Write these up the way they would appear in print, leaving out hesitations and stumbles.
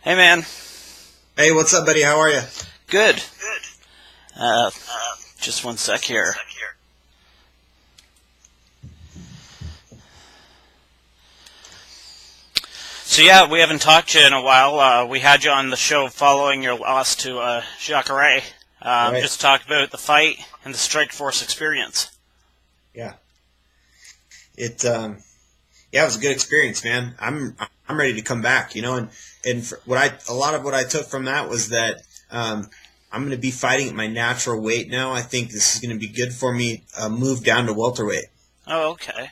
Hey, man. Hey, what's up, buddy? How are you? Good. Just one sec here. So, yeah, we haven't talked to you in a while. We had you on the show following your loss to Jacare. Right. Just talk about the fight and the Strikeforce experience. Yeah. It was a good experience, man. I'm ready to come back, and a lot of what I took from that was that I'm going to be fighting at my natural weight now. I think this is going to be good for me. Move down to welterweight. Oh, okay.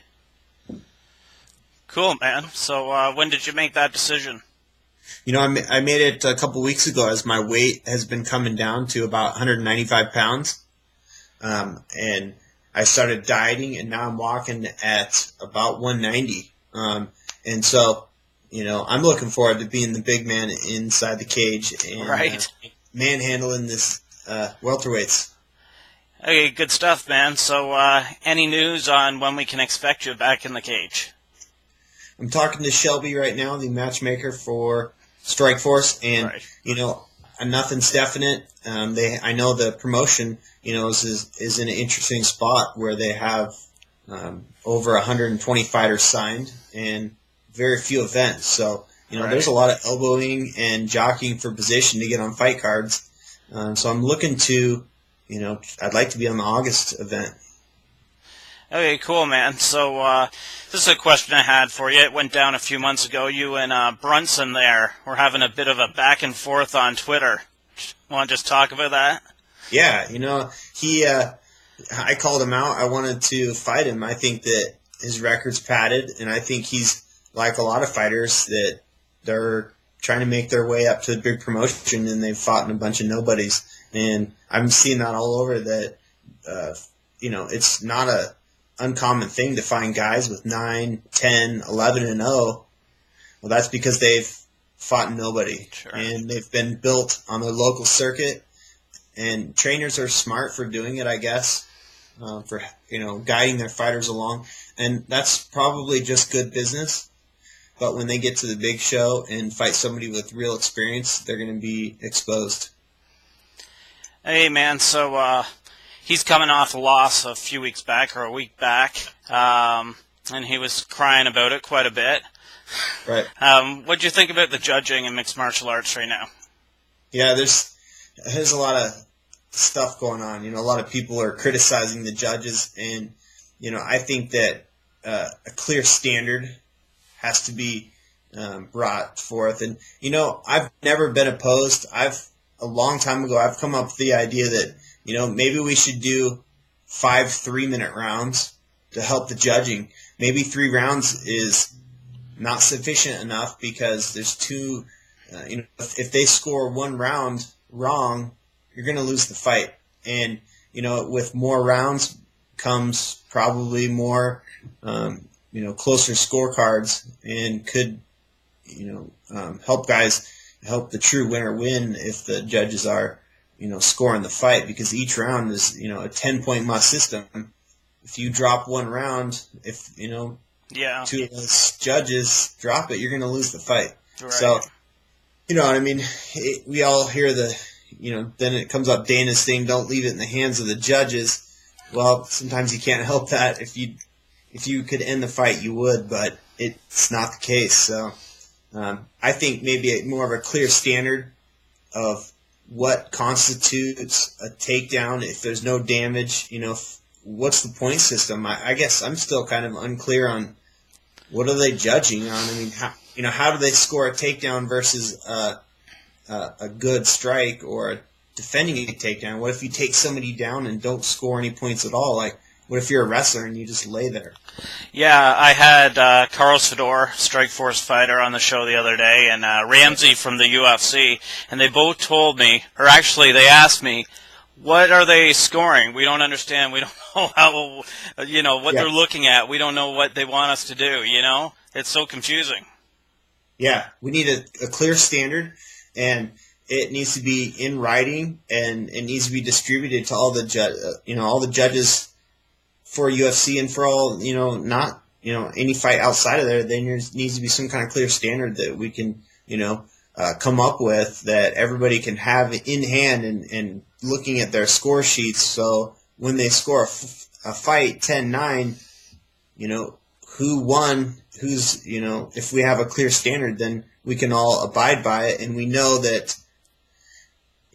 Cool, man. So, when did you make that decision? I made it a couple weeks ago as my weight has been coming down to about 195 pounds. And I started dieting, and now I'm walking at about 190. And so, I'm looking forward to being the big man inside the cage and Right. Manhandling this welterweights. Okay, good stuff, man. So, any news on when we can expect you back in the cage? I'm talking to Shelby right now, the matchmaker for Strikeforce, and Right. Nothing's definite. I know the promotion, is in an interesting spot where they have over 120 fighters signed and very few events. So Right. there's a lot of elbowing and jockeying for position to get on fight cards. So I'm looking to, I'd like to be on the August event. Okay, cool, man. So, this is a question I had for you. It went down a few months ago. You and Brunson there were having a bit of a back and forth on Twitter. Want to just talk about that? Yeah, I called him out. I wanted to fight him. I think that his record's padded, and I think he's like a lot of fighters that they're trying to make their way up to the big promotion, and they've fought in a bunch of nobodies. And I'm seeing that all over that, it's not a uncommon thing to find guys with 9, 10, 11, and 0. Well, that's because they've fought nobody. Sure. And they've been built on their local circuit. And trainers are smart for doing it, I guess, for guiding their fighters along. And that's probably just good business. But when they get to the big show and fight somebody with real experience, they're going to be exposed. Hey, man. So, he's coming off a loss a few weeks back or a week back, and he was crying about it quite a bit. Right. What do you think about the judging in mixed martial arts right now? Yeah, there's a lot of stuff going on. A lot of people are criticizing the judges, and I think that a clear standard has to be brought forth. And I've never been opposed. A long time ago, I've come up with the idea that maybe we should do 5 3-minute rounds to help the judging. Maybe 3 rounds is not sufficient enough because there's two. If they score 1 round wrong, you're going to lose the fight. And with more rounds comes probably more, closer scorecards, and could, help the true winner win if the judges are, scoring the fight, because each round is, a 10-point must system. If you drop 1 round, if, 2 of those judges drop it, you're going to lose the fight. Right. So, you know what I mean? We all hear then it comes up Dana's thing, don't leave it in the hands of the judges. Well, sometimes you can't help that. If you could end the fight, you would, but it's not the case. So I think maybe more of a clear standard of what constitutes a takedown. If there's no damage, what's the point system? I guess I'm still kind of unclear on what are they judging on. I mean, how do they score a takedown versus a good strike or defending a takedown? What if you take somebody down and don't score any points at all? Like, what if you're a wrestler and you just lay there? Yeah, I had Carlos Fedor, Strikeforce fighter, on the show the other day, and Ramsey from the UFC, and they both told me, or actually they asked me, what are they scoring? We don't understand. We don't know how, what they're looking at. We don't know what they want us to do, It's so confusing. Yeah, we need a clear standard, and it needs to be in writing, and it needs to be distributed to all the judges for UFC and for all, not, any fight outside of there. Then there needs to be some kind of clear standard that we can, come up with that everybody can have in hand and looking at their score sheets. So when they score a fight 10-9, who won, if we have a clear standard, then we can all abide by it. And we know that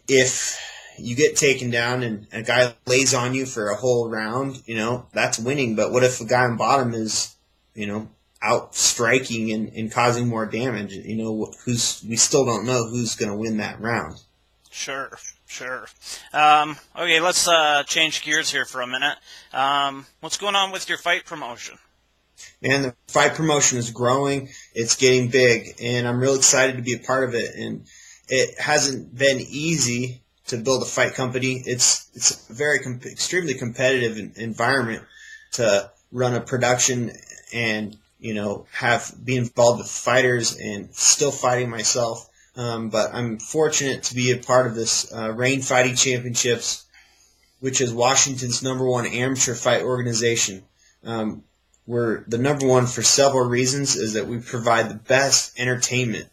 if you get taken down and a guy lays on you for a whole round, that's winning. But what if a guy on bottom is, out striking and causing more damage? We still don't know who's going to win that round. Sure. Okay, let's change gears here for a minute. What's going on with your fight promotion? Man, the fight promotion is growing. It's getting big, and I'm real excited to be a part of it. And it hasn't been easy to build a fight company. It's a very extremely competitive environment to run a production and be involved with fighters and still fighting myself. But I'm fortunate to be a part of this Reign Fighting Championships, which is Washington's #1 amateur fight organization. We're the #1 for several reasons, is that we provide the best entertainment.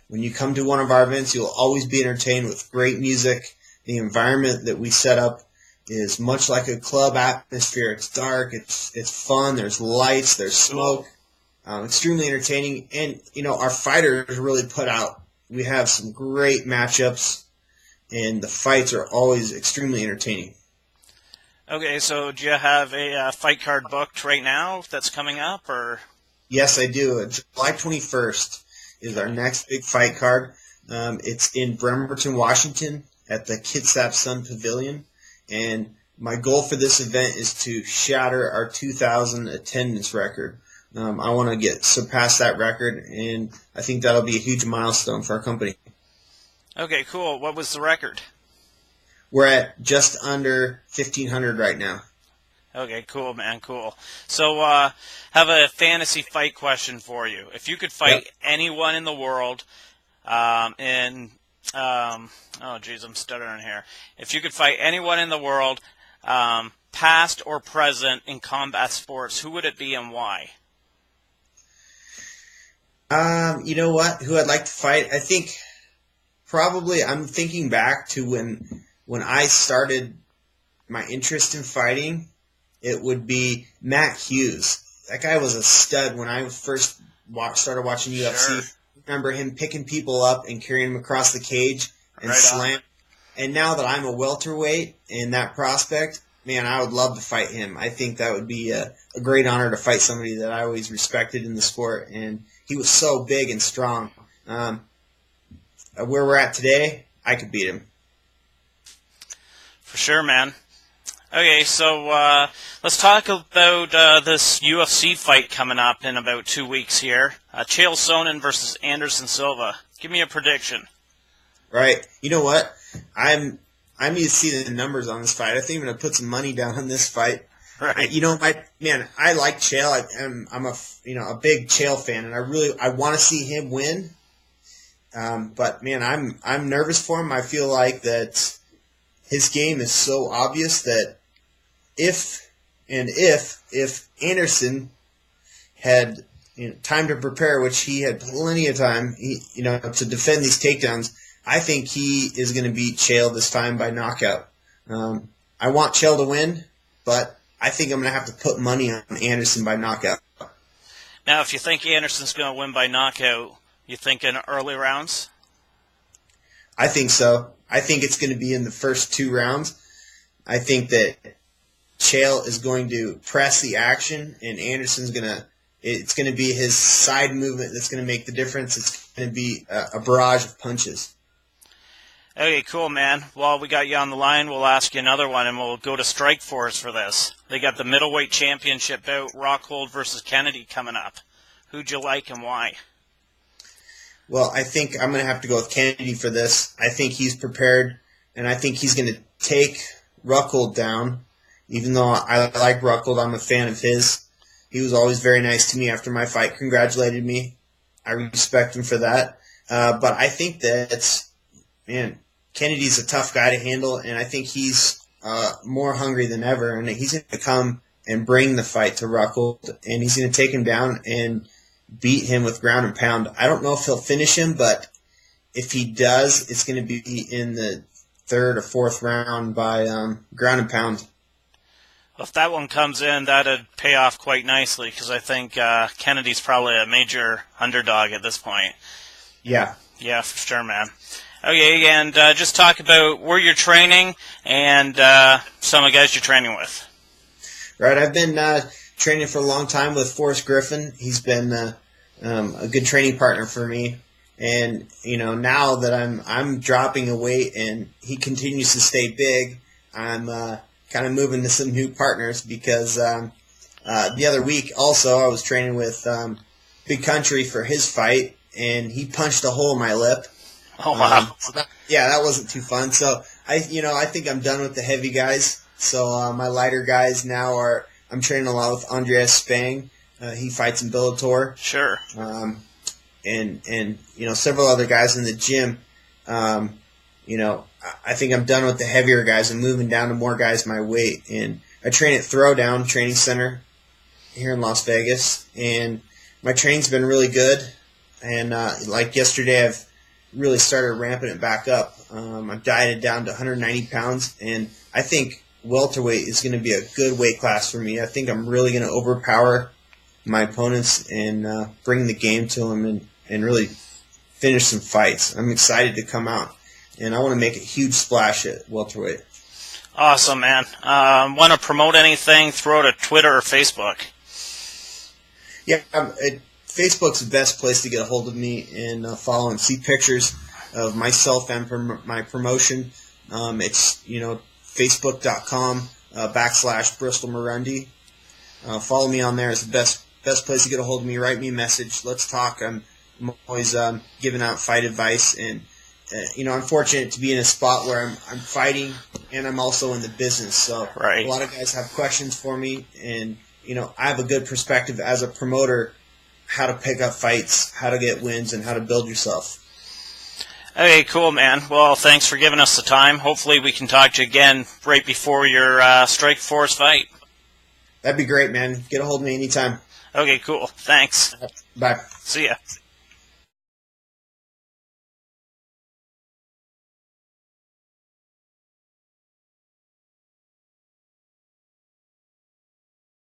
When you come to one of our events, you'll always be entertained with great music. The environment that we set up is much like a club atmosphere. It's dark, it's fun, there's lights, there's smoke. Extremely entertaining. And, our fighters really put out. We have some great matchups, and the fights are always extremely entertaining. Okay, so do you have a fight card booked right now that's coming up, or? Yes, I do. July 21st is our next big fight card. It's in Bremerton, Washington, at the Kitsap Sun Pavilion. And my goal for this event is to shatter our 2,000 attendance record. I want to surpass that record, and I think that'll be a huge milestone for our company. Okay, cool. What was the record? We're at just under 1,500 right now. Okay, cool, man, cool. So, have a fantasy fight question for you. If you could fight anyone in the world, oh geez, I'm stuttering here. If you could fight anyone in the world, past or present in combat sports, who would it be and why? You know what? Who I'd like to fight? I think probably I'm thinking back to when I started my interest in fighting. It would be Matt Hughes. That guy was a stud when I first started watching UFC. Sure. I remember him picking people up and carrying them across the cage and slam. And now that I'm a welterweight and that prospect, man, I would love to fight him. I think that would be a great honor to fight somebody that I always respected in the sport. And he was so big and strong. Where we're at today, I could beat him. For sure, man. Okay, so let's talk about this UFC fight coming up in about 2 weeks here. Chael Sonnen versus Anderson Silva. Give me a prediction. Right. You know what? I need to see the numbers on this fight. I think I'm going to put some money down on this fight. Right. I like Chael. I'm a big Chael fan, and I want to see him win. But man, I'm nervous for him. I feel like that his game is so obvious that if Anderson had time to prepare, which he had plenty of time, to defend these takedowns, I think he is going to beat Chael this time by knockout. I want Chael to win, but I think I'm going to have to put money on Anderson by knockout. Now, if you think Anderson's going to win by knockout, you think in early rounds? I think so. I think it's going to be in the first 2 rounds. I think that Chael is going to press the action, and Anderson's it's going to be his side movement that's going to make the difference. It's going to be a barrage of punches. Okay, cool, man. Well, we got you on the line. We'll ask you another one, and we'll go to Strikeforce for this. They got the middleweight championship bout, Rockhold versus Kennedy, coming up. Who'd you like and why? Well, I think I'm going to have to go with Kennedy for this. I think he's prepared, and I think he's going to take Rockhold down. Even though I like Rockhold, I'm a fan of his. He was always very nice to me after my fight, congratulated me. I respect him for that. But I think that, Kennedy's a tough guy to handle, and I think he's more hungry than ever, and he's going to come and bring the fight to Rockhold, and he's going to take him down and beat him with ground and pound. I don't know if he'll finish him, but if he does, it's going to be in the third or fourth round by ground and pound. Well, if that one comes in, that'd pay off quite nicely because I think Kennedy's probably a major underdog at this point. Yeah. Yeah, for sure, man. Okay, and just talk about where you're training and some of the guys you're training with. Right, I've been training for a long time with Forrest Griffin. He's been a good training partner for me. And, now that I'm dropping a weight and he continues to stay big, I'm kind of moving to some new partners because the other week also I was training with Big Country for his fight, and he punched a hole in my lip. Oh, wow. That wasn't too fun. So, I think I'm done with the heavy guys. So, my lighter guys now I'm training a lot with Andreas Spang. He fights in Bellator. Sure. And several other guys in the gym. I think I'm done with the heavier guys. I'm moving down to more guys my weight. And I train at Throwdown Training Center here in Las Vegas. And my training's been really good. And like yesterday, I've really started ramping it back up. I've dieted down to 190 pounds, and I think welterweight is going to be a good weight class for me. I think I'm really going to overpower my opponents and bring the game to them and really finish some fights. I'm excited to come out, and I want to make a huge splash at welterweight. Awesome, man. Want to promote anything? Throw it to Twitter or Facebook. Yeah, Facebook's the best place to get a hold of me and follow and see pictures of myself and my promotion. It's, facebook.com / Bristol Marunde. Follow me on there. It's the best place to get a hold of me. Write me a message. Let's talk. I'm always giving out fight advice. And, I'm fortunate to be in a spot where I'm fighting and I'm also in the business. So right. A lot of guys have questions for me. And, I have a good perspective as a promoter how to pick up fights, how to get wins, and how to build yourself. Okay, cool, man. Well, thanks for giving us the time. Hopefully we can talk to you again right before your Strikeforce fight. That'd be great, man. Get a hold of me anytime. Okay, cool. Thanks. Bye. See ya.